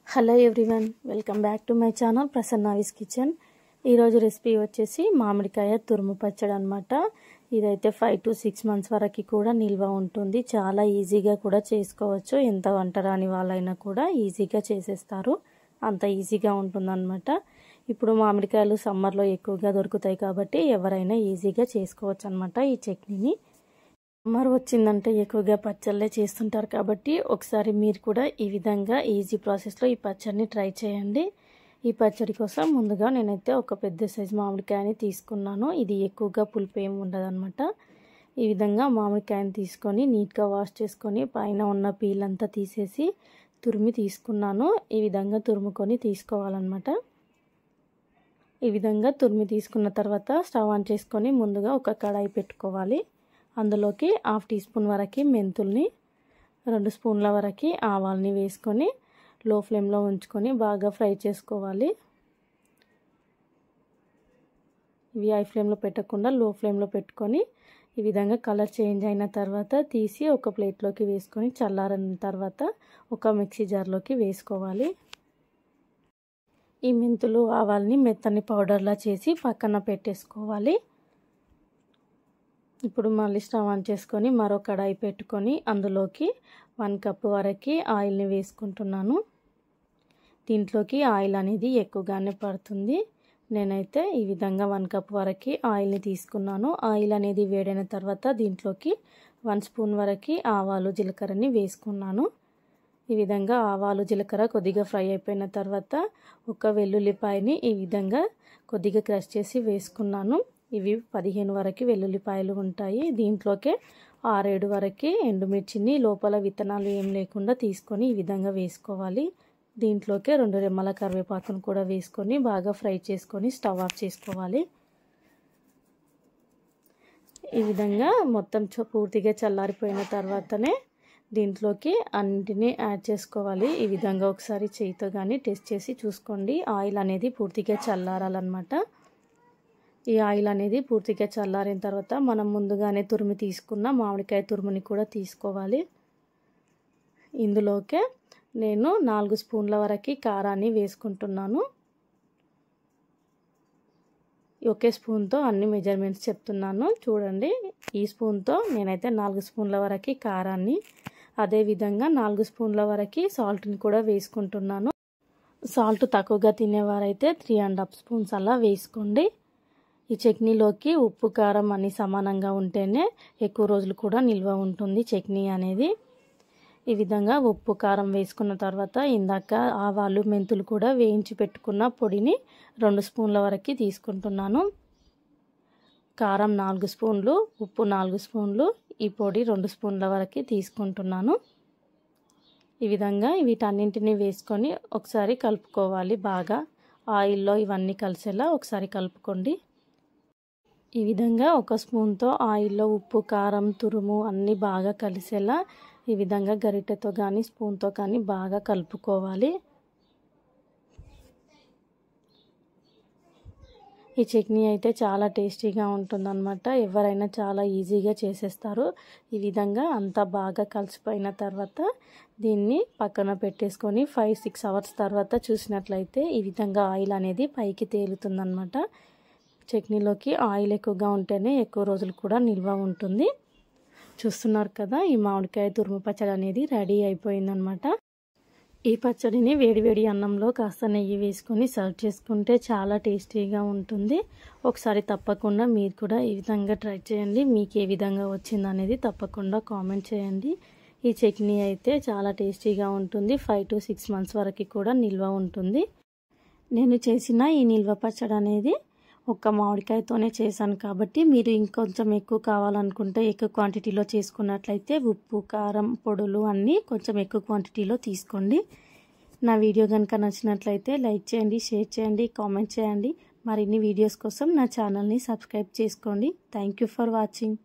Hello everyone, welcome back to my channel Prasanna's kitchen. ఈరోజు recipe వచ్చేసి మామిడికాయ తురుము పచ్చడి అనమాట. ఇదైతే 5 to 6 months వరకు కూడా నిల్వ ఉంటుంది. చాలా ఈజీగా కూడా చేసుకోవచ్చు. ఎంత వంట రాని వాళ్ళైనా కూడా ఈజీగా చేసేస్తారు. అంత ఈజీగా ఉంటుందన్నమాట. ఇప్పుడు మామిడికాయలు సమ్మర్లో ఎక్కువగా దొరుకుతాయి కాబట్టి ఎవరైనా ఈజీగా చేసుకోవచ్చు అనమాట ఈ చట్నీని. సమ్మర్ వచ్చిందంటే ఎక్కువగా పచ్చళ్ళే చేస్తుంటారు కాబట్టి ఒకసారి మీరు కూడా ఈ విధంగా ఈజీ ప్రాసెస్లో ఈ పచ్చడిని ట్రై చేయండి. ఈ పచ్చడి కోసం ముందుగా నేనైతే ఒక పెద్ద సైజు మామిడికాయని తీసుకున్నాను. ఇది ఎక్కువగా పులుపు ఏమి ఉండదన్నమాట. ఈ విధంగా మామిడికాయని తీసుకొని నీట్గా వాష్ చేసుకొని పైన ఉన్న పీల్ అంతా తీసేసి తురిమి తీసుకున్నాను. ఈ విధంగా తురుముకొని తీసుకోవాలన్నమాట. ఈ విధంగా తురిమి తీసుకున్న తర్వాత స్టవ్ ఆన్ చేసుకొని ముందుగా ఒక కడాయి పెట్టుకోవాలి. అందులోకి 1/2 టీ స్పూన్ వరకు మెంతుల్ని, 2 స్పూన్ల వరకు ఆవాల్ని వేసుకొని లో ఫ్లేమ్లో ఉంచుకొని బాగా ఫ్రై చేసుకోవాలి. ఇవి హై ఫ్లేమ్లో పెట్టకుండా లో ఫ్లేమ్లో పెట్టుకొని ఈ విధంగా కలర్ చేంజ్ అయిన తర్వాత తీసి ఒక ప్లేట్లోకి వేసుకొని చల్లారిన తర్వాత ఒక మిక్సీ జార్లోకి వేసుకోవాలి. ఈ మెంతులు ఆవాల్ని మెత్తని పౌడర్లా చేసి పక్కన పెట్టేసుకోవాలి. ఇప్పుడు మళ్ళీ స్టవ్ ఆన్ చేసుకొని మరో కడాయి పెట్టుకొని అందులోకి 1 కప్పు వరకు ఆయిల్ని వేసుకుంటున్నాను. దీంట్లోకి ఆయిల్ అనేది ఎక్కువగానే పడుతుంది. నేనైతే ఈ విధంగా 1 కప్పు వరకు ఆయిల్ని తీసుకున్నాను. ఆయిల్ అనేది వేడైన తర్వాత దీంట్లోకి 1 స్పూన్ వరకు ఆవాలు జీలకర్రని వేసుకున్నాను. ఈ విధంగా ఆవాలు జీలకర్ర కొద్దిగా ఫ్రై అయిపోయిన తర్వాత ఒక వెల్లుల్లిపాయని ఈ విధంగా కొద్దిగా క్రష్ చేసి వేసుకున్నాను. ఇవి 15 వరకు వెల్లుల్లిపాయలు ఉంటాయి. దీంట్లోకే 6-7 వరకు ఎండుమిర్చిని లోపల విత్తనాలు ఏం లేకుండా తీసుకొని ఈ విధంగా వేసుకోవాలి. దీంట్లోకే 2 రెమ్మల కరివేపాకును కూడా వేసుకొని బాగా ఫ్రై చేసుకొని స్టవ్ ఆఫ్ చేసుకోవాలి. ఈ విధంగా మొత్తం పూర్తిగా చల్లారిపోయిన తర్వాతనే దీంట్లోకి అన్నింటినీ యాడ్ చేసుకోవాలి. ఈ విధంగా ఒకసారి చేయితో కానీ టెస్ట్ చేసి చూసుకోండి. ఆయిల్ అనేది పూర్తిగా చల్లారాలన్నమాట. ఈ ఆయిల్ అనేది పూర్తిగా చల్లారిన తర్వాత మనం ముందుగానే తురిమి తీసుకున్న మామిడికాయ తురుముని కూడా తీసుకోవాలి. ఇందులోకే నేను 4 స్పూన్ల వరకు కారాన్ని వేసుకుంటున్నాను. ఒకే స్పూన్తో అన్ని మెజర్మెంట్స్ చెప్తున్నాను చూడండి. ఈ స్పూన్తో నేనైతే 4 స్పూన్ల వరకు కారాన్ని, అదేవిధంగా 4 స్పూన్ల వరకు సాల్ట్ని కూడా వేసుకుంటున్నాను. సాల్ట్ తక్కువగా తినేవారైతే 3.5 స్పూన్స్ అలా వేసుకోండి. ఈ చట్నీలోకి ఉప్పు కారం అన్ని సమానంగా ఉంటేనే ఎక్కువ రోజులు కూడా నిల్వ ఉంటుంది చట్నీ అనేది. ఈ విధంగా ఉప్పు కారం వేసుకున్న తర్వాత ఇందాక ఆవాలు మెంతులు కూడా వేయించి పెట్టుకున్న పొడిని 2 స్పూన్ల వరకు తీసుకుంటున్నాను. కారం 4 స్పూన్లు, ఉప్పు 4 స్పూన్లు, ఈ పొడి 2 స్పూన్ల వరకు తీసుకుంటున్నాను. ఈ విధంగా వీటన్నింటినీ వేసుకొని ఒకసారి కలుపుకోవాలి. బాగా ఆయిల్లో ఇవన్నీ కలిసేలా ఒకసారి కలుపుకోండి. ఈ విధంగా ఒక స్పూన్తో ఆయిల్లో ఉప్పు కారం తురుము అన్నీ బాగా కలిసేలా ఈ విధంగా గరిటెతో కానీ స్పూన్తో కానీ బాగా కలుపుకోవాలి. ఈ చట్నీ అయితే చాలా టేస్టీగా ఉంటుందన్నమాట. ఎవరైనా చాలా ఈజీగా చేసేస్తారు. ఈ విధంగా అంతా బాగా కలిసిపోయిన తర్వాత దీన్ని పక్కన పెట్టేసుకొని 5-6 అవర్స్ తర్వాత చూసినట్లయితే ఈ విధంగా ఆయిల్ అనేది పైకి తేలుతుందన్నమాట. చట్నీలోకి ఆయిల్ ఎక్కువగా ఉంటేనే ఎక్కువ రోజులు కూడా నిల్వ ఉంటుంది. చూస్తున్నారు కదా, ఈ మామిడికాయ తురుము పచ్చడి అనేది రెడీ అయిపోయిందనమాట. ఈ పచ్చడిని వేడివేడి అన్నంలో కాస్త నెయ్యి వేసుకొని సర్వ్ చేసుకుంటే చాలా టేస్టీగా ఉంటుంది. ఒకసారి తప్పకుండా మీరు కూడా ఈ విధంగా ట్రై చేయండి. మీకు ఏ విధంగా వచ్చింది అనేది తప్పకుండా కామెంట్ చేయండి. ఈ చట్నీ అయితే చాలా టేస్టీగా ఉంటుంది. 5 to 6 months వరకు కూడా నిల్వ ఉంటుంది. నేను చేసిన ఈ నిల్వ పచ్చడి అనేది ఒక్క మామిడికాయతోనే చేశాను కాబట్టి మీరు ఇంకొంచెం ఎక్కువ కావాలనుకుంటే ఎక్కువ క్వాంటిటీలో చేసుకున్నట్లయితే ఉప్పు కారం పొడులు అన్నీ కొంచెం ఎక్కువ క్వాంటిటీలో తీసుకోండి. నా వీడియో కనుక నచ్చినట్లయితే లైక్ చేయండి, షేర్ చేయండి, కామెంట్ చేయండి. మరిన్ని వీడియోస్ కోసం నా ఛానల్ని సబ్స్క్రైబ్ చేసుకోండి. Thank you for watching.